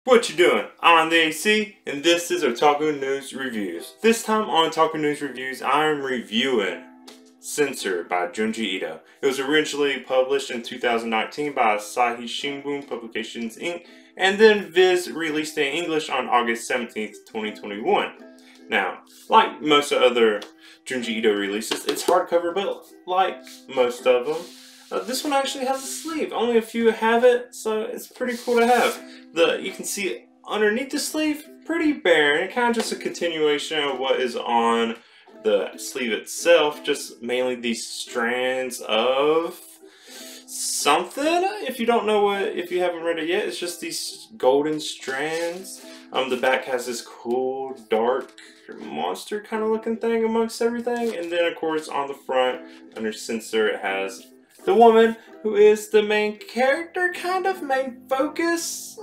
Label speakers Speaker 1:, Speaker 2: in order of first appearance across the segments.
Speaker 1: What you doing? I'm the AC, and this is Otaku News Reviews. This time on Otaku News Reviews, I'm reviewing Censored by Junji Ito. It was originally published in 2019 by Asahi Shimbun Publications Inc. and then Viz released it in English on August 17th, 2021. Now, like most other Junji Ito releases, it's hardcover, but like most of them, this one actually has a sleeve. Only a few have it, so it's pretty cool to have. You can see underneath the sleeve, pretty bare, and kind of just a continuation of what is on the sleeve itself. Just mainly these strands of something. If you don't know what, if you haven't read it yet, it's just these golden strands. The back has this cool, dark monster kind of looking thing amongst everything, and then of course on the front, under censor, it has the woman who is the main character, kind of main focus.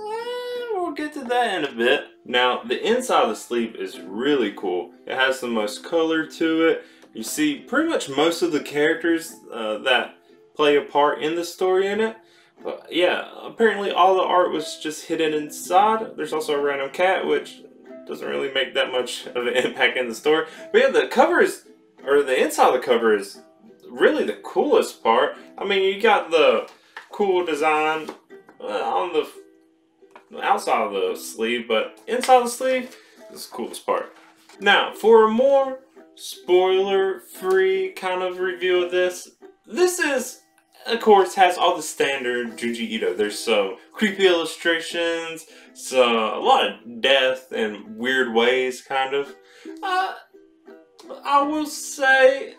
Speaker 1: We'll get to that in a bit. Now, the inside of the sleeve is really cool. It has the most color to it. You see pretty much most of the characters that play a part in the story in it. But yeah, apparently all the art was just hidden inside. There's also a random cat, which doesn't really make that much of an impact in the story. But yeah, the cover is, or the inside of the cover is really the coolest part. I mean, you got the cool design on the outside of the sleeve, but inside the sleeve is the coolest part. Now, for a more spoiler-free kind of review of this is, of course, has all the standard Junji Ito. There's some creepy illustrations, a lot of death in weird ways, kind of. I will say,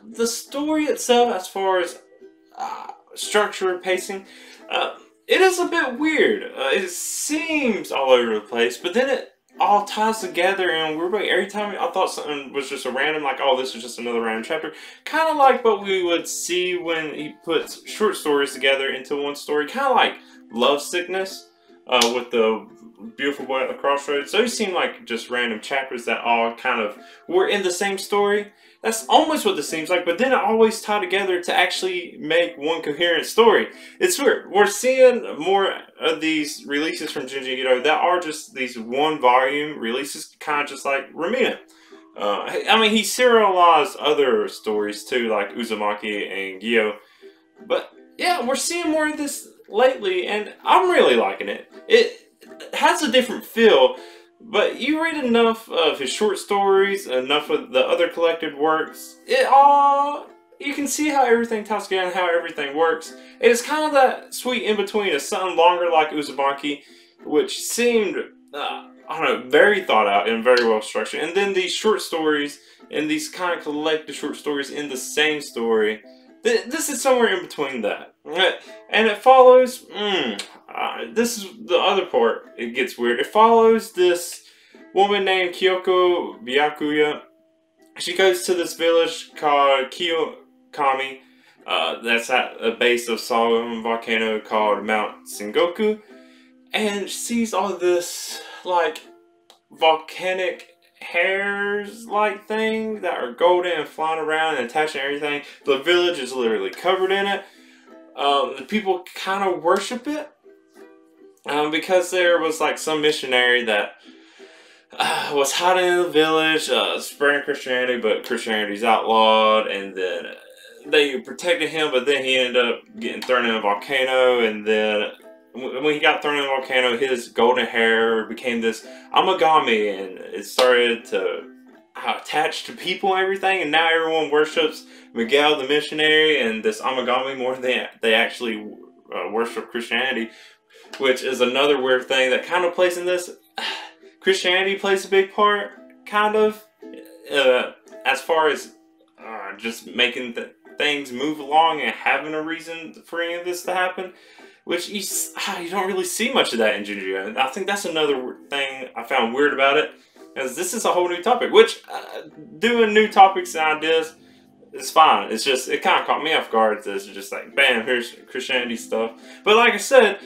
Speaker 1: the story itself, as far as structure and pacing, it is a bit weird. It seems all over the place, but then it all ties together in a weird way. Every time I thought something was just a random, like, oh, this is just another random chapter. Kind of like what we would see when he puts short stories together into one story. Kind of like Love Sickness with the Beautiful Boy at the Crossroads. Those seem like just random chapters that all kind of were in the same story. That's almost what this seems like, but then it always tie together to actually make one coherent story. It's weird. We're seeing more of these releases from Junji Ito that are just these one-volume releases, kind of just like Ramina. I mean, he serialized other stories too, like Uzumaki and Gyo. But yeah, we're seeing more of this lately, and I'm really liking it. It has a different feel. But you read enough of his short stories, enough of the other collected works, you can see how everything ties together and how everything works. And it's kind of that sweet in-between of something longer like Uzumaki, which seemed, I don't know, very thought out and very well structured. And then these short stories, and these kind of collected short stories in the same story, this is somewhere in between that. And it follows, this is the other part, it gets weird. It follows this woman named Kyoko Byakuya. She goes to this village called Kiyokami, that's at a base of Solomon volcano called Mount Sengoku. And she sees all this, like, volcanic hairs-like thing that are golden and flying around and attaching everything. The village is literally covered in it. The people kind of worship it because there was like some missionary that was hiding in the village, spreading Christianity, but Christianity's outlawed, and then they protected him, but then he ended up getting thrown in a volcano, and then when he got thrown in a volcano, his golden hair became this amagami, and it started to attach to people and everything, and now everyone worships Miguel the missionary and this amagami more than they actually worship Christianity, which is another weird thing that kind of plays in this. Christianity plays a big part, kind of, as far as just making things move along and having a reason for any of this to happen. Which you don't really see much of that in Junji Ito. I think that's another thing I found weird about it, because this is a whole new topic. Which doing new topics and ideas is fine. It's just, it kind of caught me off guard. It's just like, bam, here's Christianity stuff. But like I said,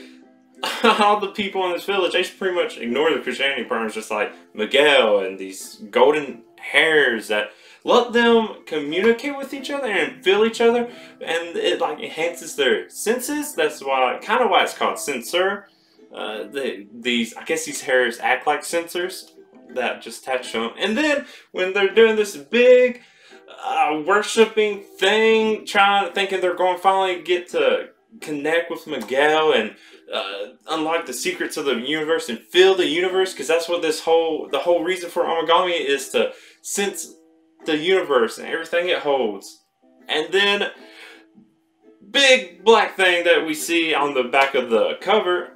Speaker 1: all the people in this village, they pretty much ignore the Christianity part. It's just like Miguel and these golden hairs that let them communicate with each other and feel each other, and it like enhances their senses. That's why, kind of why it's called censor. I guess these hairs act like sensors that just attach to them. And then when they're doing this big worshipping thing, thinking they're going to finally get to connect with Miguel and unlock the secrets of the universe and fill the universe, because that's what the whole reason for Amagami is, to sense the universe and everything it holds. And then big black thing that we see on the back of the cover,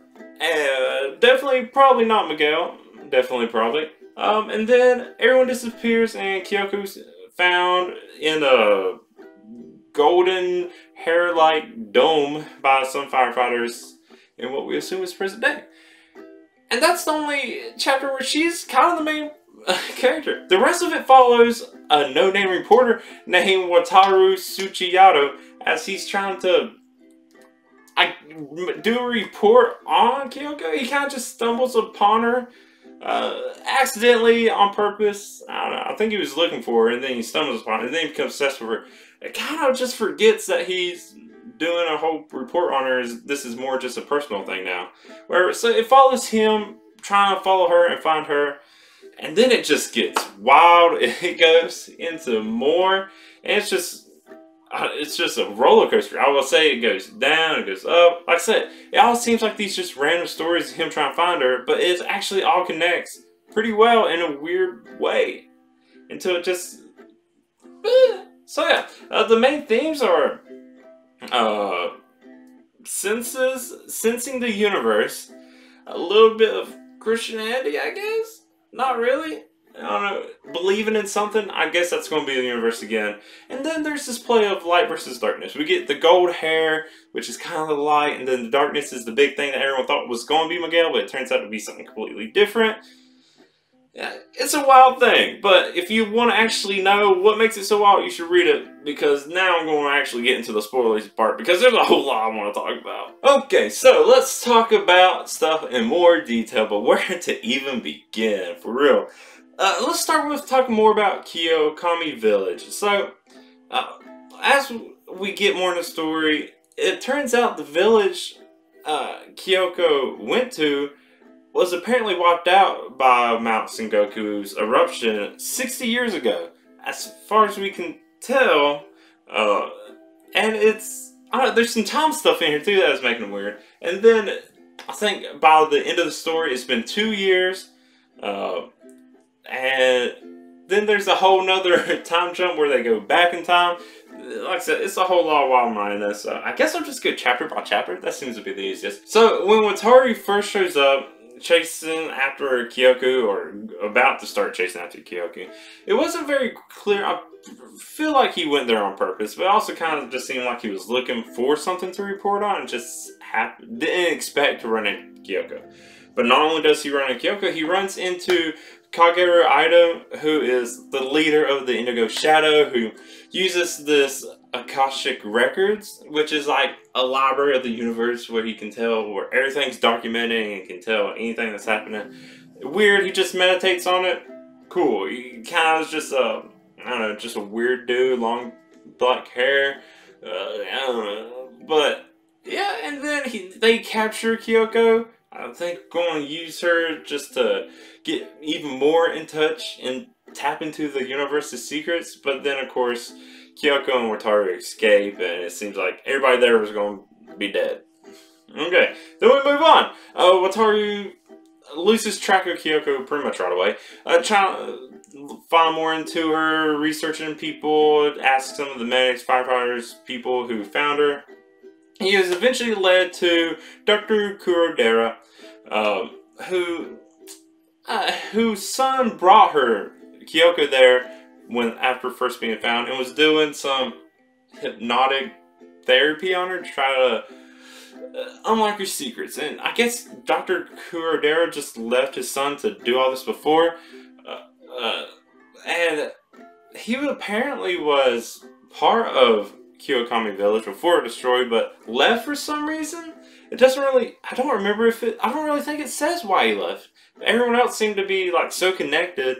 Speaker 1: definitely probably not Miguel, definitely probably. And then everyone disappears and Kyoko's found in a golden hair-like dome by some firefighters in what we assume is present day. And that's the only chapter where she's kind of the main character. The rest of it follows a no-name reporter named Wataru Tsuchiyato as he's trying to do a report on Kyoko. He kind of just stumbles upon her accidentally, on purpose. I don't know. I think he was looking for her, and then he stumbles upon her, and then he becomes obsessed with her. It kind of just forgets that he's doing a whole report on her. This is more just a personal thing now. So it follows him trying to follow her and find her, and then it just gets wild. It goes into more, and it's just a roller coaster. I will say it goes down, it goes up. Like I said, it all seems like these just random stories of him trying to find her, but it actually all connects pretty well in a weird way until it just. So yeah, the main themes are sensing the universe, a little bit of Christianity, I guess. Not really. I don't know, believing in something, I guess that's going to be the universe again. And then there's this play of light versus darkness. We get the gold hair, which is kind of the light, and then the darkness is the big thing that everyone thought was going to be Miguel, but it turns out to be something completely different. Yeah, it's a wild thing, but if you want to actually know what makes it so wild, you should read it, because now I'm going to actually get into the spoilers part, because there's a whole lot I want to talk about. Okay, so let's talk about stuff in more detail, but where to even begin, for real? Let's start with talking more about Kyokami Village. So, as we get more in the story, it turns out the village Kyoko went to was apparently wiped out by Mount Sengoku's eruption 60 years ago, as far as we can tell. And there's some time stuff in here too that is making it weird. And then, I think by the end of the story, it's been 2 years. And then there's a whole nother time jump where they go back in time. Like I said, it's a whole lot of wild mindedness. So I guess I'll just go chapter by chapter. That seems to be the easiest. So when Wataru first shows up, chasing after Kyoko, or about to start chasing after Kyoko, it wasn't very clear. I feel like he went there on purpose, but it also kind of just seemed like he was looking for something to report on and just didn't expect to run into Kyoko. But not only does he run into Kyoko, he runs into Kageru Ito, who is the leader of the Indigo Shadow, who uses this Akashic Records, which is like a library of the universe where he can tell where everything's documented and can tell anything that's happening. Weird, he just meditates on it. Cool. He kind of is just I don't know, just a weird dude, long black hair. I don't know. But yeah, and then they capture Kyoko. I think going to use her just to get even more in touch and tap into the universe's secrets. But then, of course, Kyoko and Wataru escape, and it seems like everybody there was going to be dead. Okay, then we move on. Wataru loses track of Kyoko pretty much right away. Trying to find more into her, researching people, ask some of the medics, firefighters, people who found her. He is eventually led to Dr. Kurodera, whose son brought her, Kyoko, there after first being found, and was doing some hypnotic therapy on her to try to unlock her secrets. And I guess Dr. Kurodera just left his son to do all this before, and he apparently was part of Kyokami Village before it was destroyed, but left for some reason. It doesn't really, I don't remember I don't really think it says why he left. Everyone else seemed to be like so connected.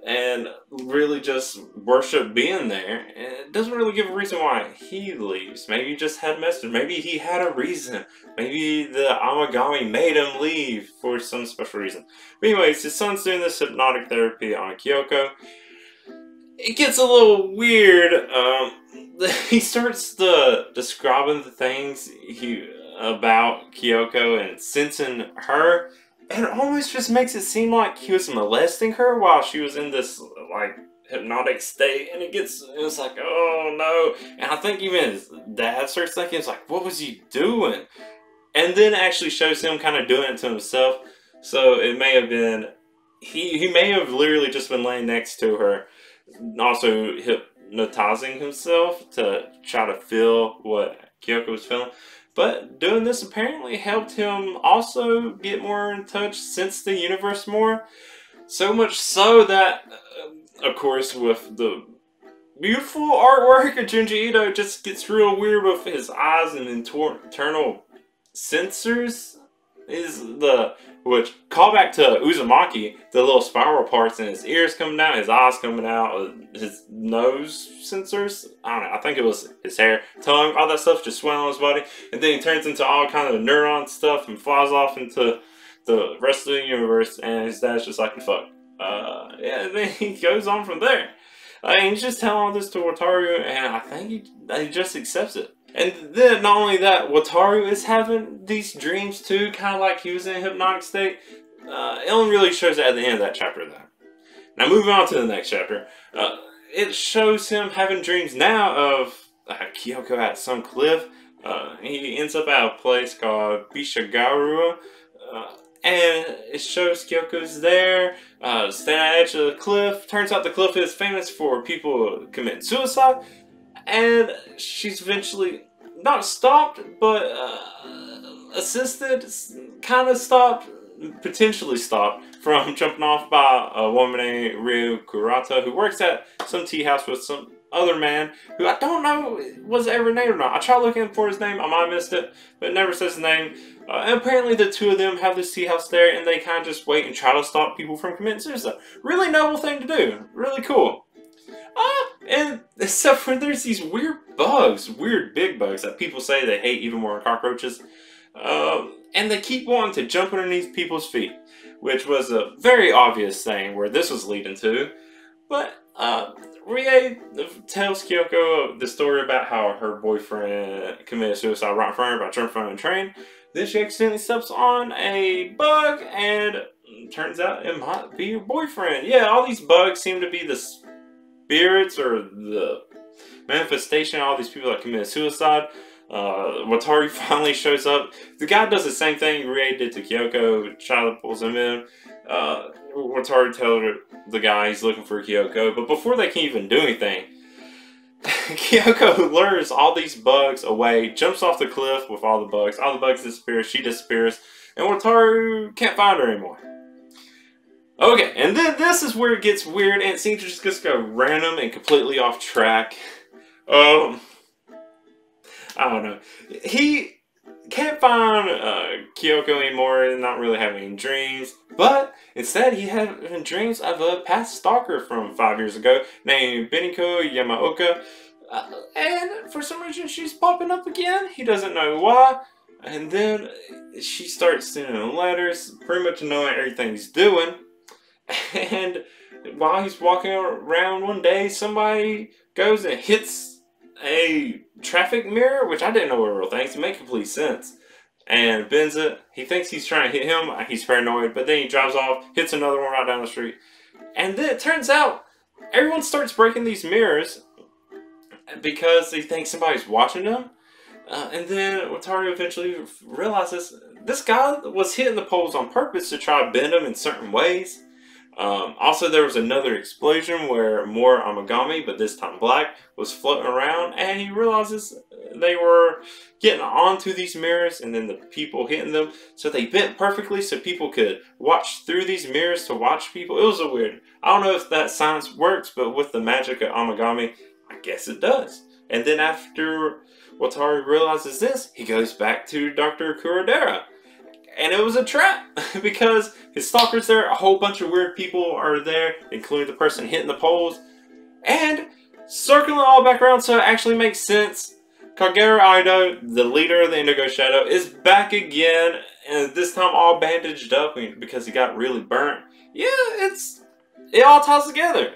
Speaker 1: and really just worship being there. And it doesn't really give a reason why he leaves. Maybe he just had a message. Maybe he had a reason. Maybe the Amagami made him leave for some special reason. But anyways, his son's doing this hypnotic therapy on Kyoko. It gets a little weird. He starts describing the things about Kyoko and sensing her. And it almost just makes it seem like he was molesting her while she was in this, like, hypnotic state. And it's like, oh no. And I think even his dad starts thinking, it's like, what was he doing? And then it actually shows him kind of doing it to himself. So it may have been, he may have literally just been laying next to her, also hypnotizing himself to try to feel what Kyoko was feeling. But doing this apparently helped him also get more in touch, sense the universe more. So much so that, of course, with the beautiful artwork of Junji Ito, just gets real weird with his eyes and internal sensors. Which, call back to Uzumaki, the little spiral parts in his ears coming out, his eyes coming out, his nose sensors, I don't know, I think it was his hair, tongue, all that stuff just swelling on his body, and then he turns into all kind of neuron stuff and flies off into the rest of the universe, and his dad's just like, fuck. Yeah, and then he goes on from there. And he's just telling all this to Wataru, and I think he just accepts it. And then, not only that, Wataru is having these dreams too, kind of like he was in a hypnotic state. It only really shows it at the end of that chapter, though. Now, moving on to the next chapter. It shows him having dreams now of Kyoko at some cliff. He ends up at a place called Bishagaru. And it shows Kyoko's there, standing at the edge of the cliff. Turns out the cliff is famous for people committing suicide. And she's eventually not stopped, but assisted, kind of stopped, potentially stopped from jumping off by a woman named Ryu Kurata, who works at some tea house with some other man who I don't know was ever named or not. I tried looking for his name, I might have missed it, but it never says his name. And apparently the two of them have this tea house there, and they kind of just wait and try to stop people from committing suicide. Really noble thing to do. Really cool. And except for there's these weird bugs, weird big bugs that people say they hate even more than cockroaches. And they keep wanting to jump underneath people's feet, which was a very obvious thing where this was leading to. But Rie tells Kyoko the story about how her boyfriend committed suicide right in front of her by jumping from a train. Then she accidentally steps on a bug, and turns out it might be her boyfriend. Yeah, all these bugs seem to be the spirits or the manifestation of all these people that committed suicide. Wataru finally shows up. The guy does the same thing Rie did to Kyoko. Child pulls him in. Wataru tells the guy he's looking for Kyoko, but before they can even do anything, Kyoko lures all these bugs away, jumps off the cliff with all the bugs disappear, she disappears, and Wataru can't find her anymore. Okay, and then this is where it gets weird, and it seems to just go random and completely off track. I don't know. He can't find Kyoko anymore, not really having any dreams, but instead he had dreams of a past stalker from 5 years ago named Beniko Yamaoka, and for some reason she's popping up again. He doesn't know why, and then she starts sending him letters, pretty much knowing everything he's doing. And while he's walking around one day, somebody goes and hits a traffic mirror, which I didn't know were real things. It made complete sense. And bends it. He thinks he's trying to hit him. He's paranoid. But then he drives off, hits another one right down the street. And then it turns out everyone starts breaking these mirrors because they think somebody's watching them. And then Wataru eventually realizes this guy was hitting the poles on purpose to try to bend them in certain ways. Also, there was another explosion where more Amagami, but this time black, was floating around, and he realizes they were getting onto these mirrors, and then the people hitting them, so they bent perfectly so people could watch through these mirrors to watch people. It was a weird. I don't know if that science works, but with the magic of Amagami, I guess it does. And then after Wataru realizes this, he goes back to Dr. Kurodera. And it was a trap because his stalker's there, a whole bunch of weird people are there, including the person hitting the poles. And circling all back around so it actually makes sense, Kagero Ito, the leader of the Indigo Shadow, is back again, and this time all bandaged up because he got really burnt. Yeah, it all ties together.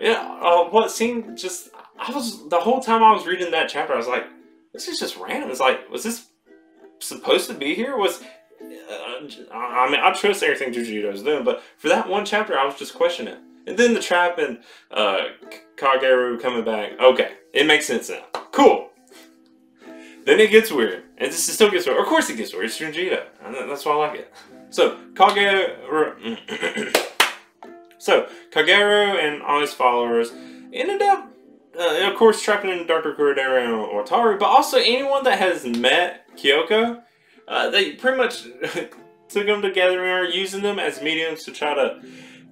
Speaker 1: What seemed just, the whole time I was reading that chapter, I was like, this is just random. It's like, was this supposed to be here? I mean, I trust everything Junji Ito is doing, but for that one chapter, I was just questioning it. And then the trap and Kagero coming back. Okay, it makes sense now. Cool. Then it gets weird. And this still gets weird. Of course it gets weird. It's Junji Ito. That's why I like it. So, Kagero and all his followers ended up, of course, trapping in Dr. Kurodera and Wataru, but also anyone that has met Kyoko, they pretty much took them together and are using them as mediums to try to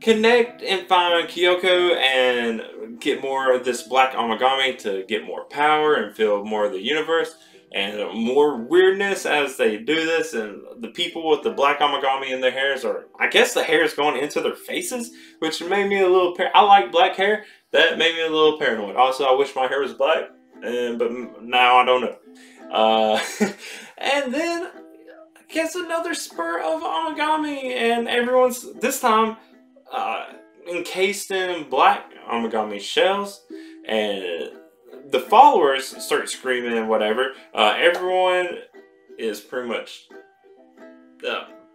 Speaker 1: connect and find Kyoko and get more of this black Amagami to get more power and feel more of the universe and more weirdness as they do this. And the people with the black Amagami in their hairs are, I guess the hair is going into their faces, which made me a little, I like black hair. That made me a little paranoid. Also, I wish my hair was black, but now I don't know. And then, I guess another spur of Amagami, and everyone's, this time, encased in black Amagami shells, and the followers start screaming and whatever. Everyone is pretty much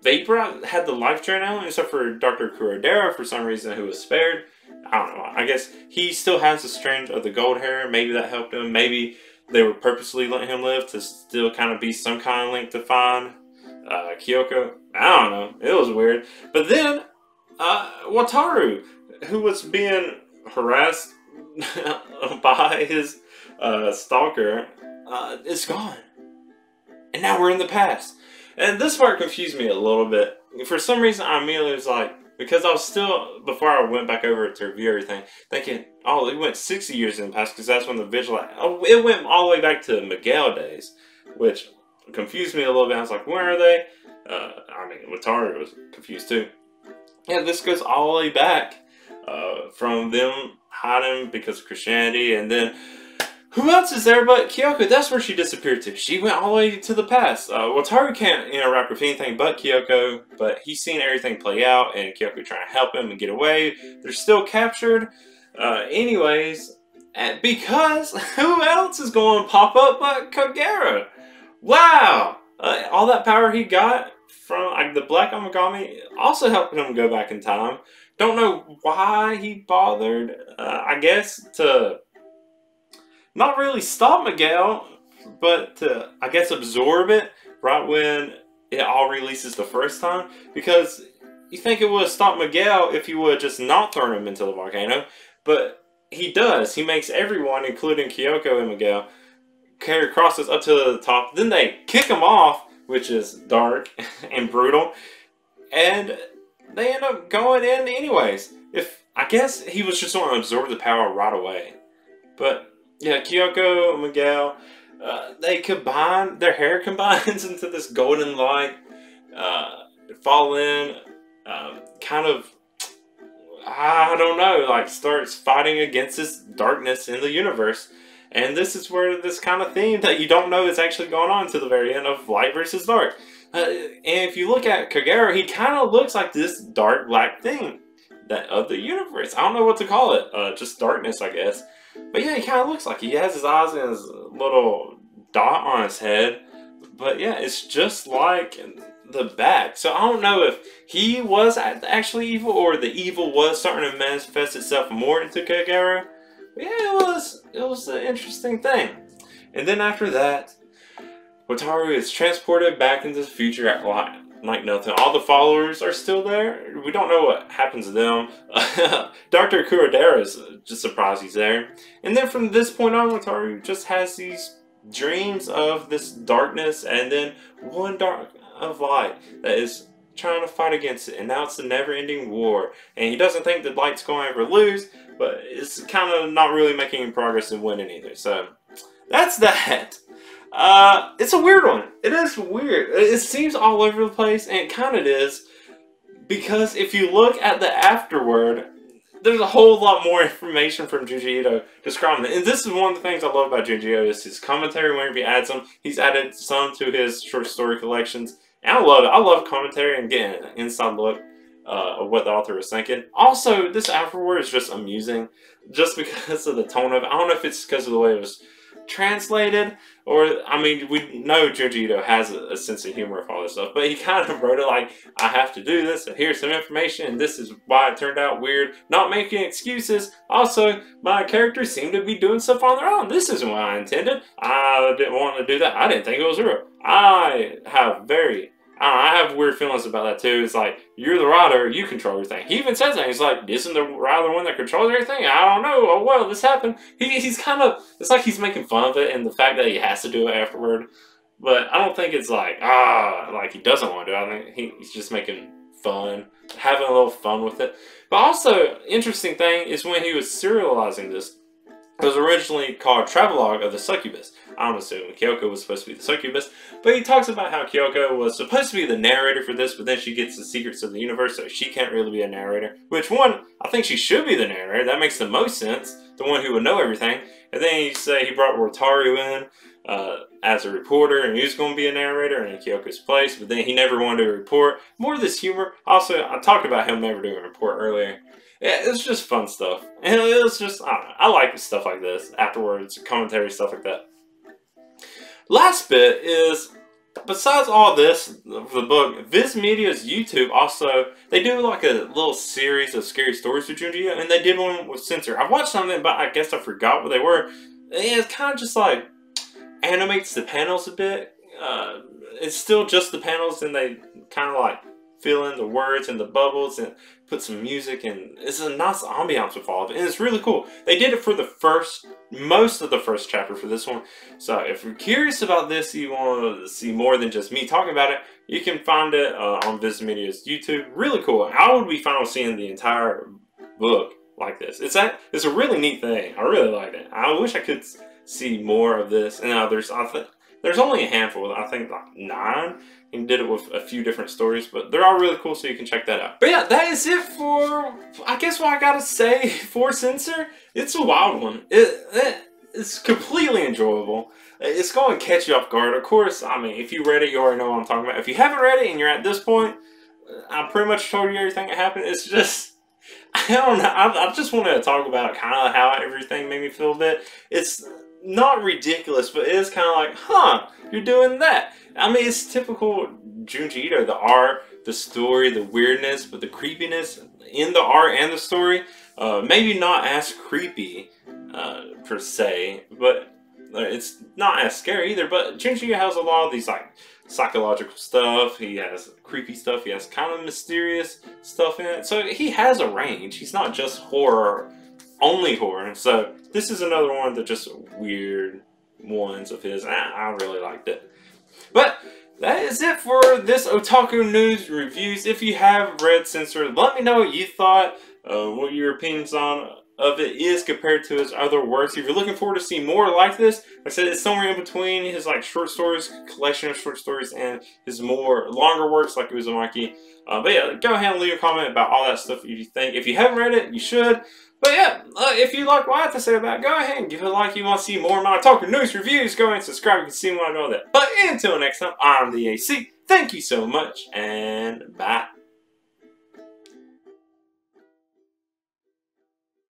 Speaker 1: vaporized, had the life drain out, except for Dr. Kurodera for some reason, who was spared. I don't know. I guess he still has a strand of the gold hair. Maybe that helped him. Maybe they were purposely letting him live to still kind of be some kind of link to find Kyoko. I don't know. It was weird. But then Wataru, who was being harassed by his stalker, is gone. And now we're in the past. And this part confused me a little bit. For some reason, I immediately was like, because I was still, before I went back over to review everything, thinking, oh, it went 60 years in the past, because that's when the vigilante, it went all the way back to Miguel days, which confused me a little bit. I was like, where are they? I mean, Wataru was confused too. Yeah, this goes all the way back from them hiding because of Christianity, and then who else is there but Kyoko? That's where she disappeared to. She went all the way to the past. Wataru can't interact with anything but Kyoko, but he's seen everything play out, and Kyoko trying to help him and get away. They're still captured. Anyways, because who else is going to pop up but Kagero? Wow! All that power he got from the Black Amagami also helped him go back in time. Don't know why he bothered. I guess to not really stop Miguel, but to, I guess, absorb it right when it all releases the first time. Because you think it would have stopped Miguel if he would have just not thrown him into the volcano. But he does. He makes everyone, including Kyoko and Miguel, carry crosses up to the top. Then they kick him off, which is dark and brutal. And they end up going in anyways. I guess he was just going to absorb the power right away. But yeah, Kyoko and Miguel, they combine, their hair combines into this golden light, fall in, kind of, I don't know, like starts fighting against this darkness in the universe. And this is where this kind of theme that you don't know is actually going on to the very end of light versus dark. And if you look at Kagero, he kind of looks like this dark black thing that of the universe. I don't know what to call it, just darkness, I guess. But yeah, he kind of looks like he has his eyes and his little dot on his head. But yeah, it's just like the back. So I don't know if he was actually evil or the evil was starting to manifest itself more into Kagero. But yeah, it was an interesting thing. And then after that, Wataru is transported back into the future at like nothing. All the followers are still there. We don't know what happens to them. Dr. Kurodera is just surprised he's there. And then from this point on, Wataru just has these dreams of this darkness and then one dark of light that is trying to fight against it. And now it's a never-ending war. And he doesn't think the light's going to ever lose, but it's kind of not really making any progress in winning either. So that's that. It's a weird one. It is weird. It seems all over the place, and it kind of is. Because if you look at the afterword, there's a whole lot more information from Junji Ito describing it. And this is one of the things I love about Junji Ito is his commentary whenever he adds them. He's added some to his short story collections. And I love it. I love commentary and getting an inside look of what the author was thinking. Also, this afterword is just amusing. Just because of the tone of it. I don't know if it's because of the way it was translated, or, I mean, we know Junji Ito has a sense of humor of all this stuff, but he kind of wrote it like, I have to do this, and here's some information, and this is why it turned out weird, not making excuses. Also, my characters seem to be doing stuff on their own. This isn't what I intended. I didn't want to do that. I didn't think it was real. I have weird feelings about that too. It's like, you're the writer, you control everything. He even says that. He's like, isn't the writer the one that controls everything? I don't know. Oh, well, this happened. He's kind of, it's like he's making fun of it and the fact that he has to do it afterward. But I don't think it's like, like he doesn't want to do it. I think he's just making fun, having a little fun with it. But also, interesting thing is when he was serializing this, it was originally called Travelogue of the Succubus. I'm assuming Kyoko was supposed to be the succubus, but he talks about how Kyoko was supposed to be the narrator for this, but then she gets the secrets of the universe, so she can't really be a narrator. Which one, I think she should be the narrator. That makes the most sense. The one who would know everything. And then he say he brought Rotaru in as a reporter, and he was going to be a narrator in Kyoko's place, but then he never wanted to report. More of this humor. Also, I talked about him never doing a report earlier. Yeah, it's just fun stuff. And it was just, I don't know, I like stuff like this. Afterwards, commentary, stuff like that. Last bit is, besides all this, the book, Viz Media's YouTube also, they do like a little series of scary stories with Junji Ito, and they did one with Censor. I watched some of them, but I guess I forgot what they were. And it's kind of just like, animates the panels a bit. It's still just the panels, and they kind of like fill in the words and the bubbles and put some music, and it's a nice ambiance with all of it, and it's really cool. They did it for the most of the first chapter for this one. So if you're curious about this, you want to see more than just me talking about it, you can find it on Viz Media's YouTube. Really cool. I would be fine with seeing the entire book like this. It's a really neat thing. I really liked it. I wish I could see more of this. And there's only a handful. I think like 9. He did it with a few different stories, but they're all really cool, so you can check that out. But yeah, that is it for, I guess what I gotta say for Censor. It's a wild one. It's completely enjoyable. It's going to catch you off guard. Of course, I mean, if you read it, you already know what I'm talking about. If you haven't read it and you're at this point, I pretty much told you everything that happened. It's just, I don't know. I just wanted to talk about kind of how everything made me feel a bit. It's not ridiculous, but it is kind of like, huh, you're doing that. I mean, it's typical Junji Ito, the art, the story, the weirdness, but the creepiness in the art and the story. Maybe not as creepy, per se, but it's not as scary either. But Junji Ito has a lot of these, like, psychological stuff. He has creepy stuff. He has kind of mysterious stuff in it. So he has a range. He's not just horror, only horror. So this is another one of the just weird ones of his. I really liked it. But that is it for this Otaku News Reviews. If you have read Censor, let me know what you thought, what your opinions on of it is compared to his other works. If you're looking forward to see more like this, like I said, it's somewhere in between his like short stories, collection of short stories, and his more longer works like Uzumaki. But yeah, go ahead and leave a comment about all that stuff if you think. If you haven't read it, you should. But yeah, if you like what I have to say about it, go ahead and give it a like. If you want to see more of my Otaku News Reviews, go ahead and subscribe. You can see more about that. But until next time, I'm the AC. Thank you so much, and bye.